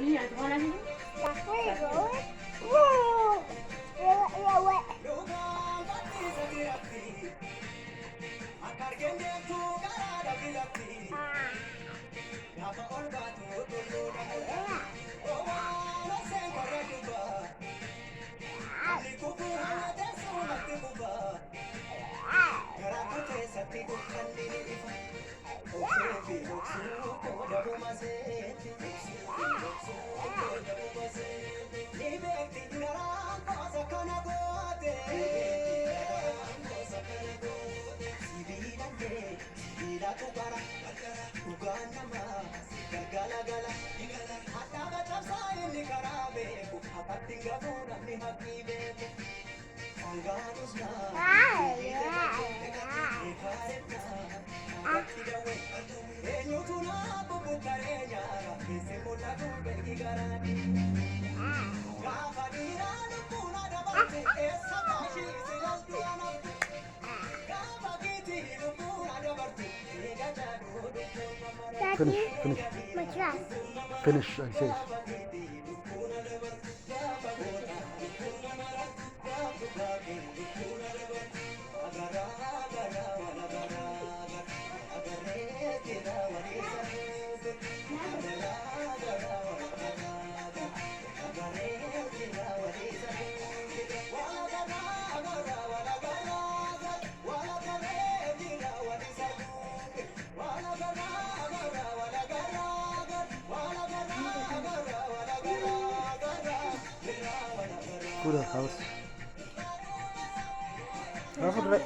Ini yang mana sih? Finish. My dress. Finish, I say. Udah, haus. Apa tuh?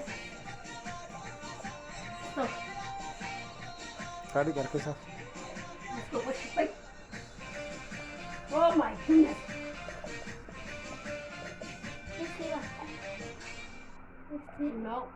Stop. Tadi kan kisah. Let's go. Wait. Oh my goodness. Let's see. No.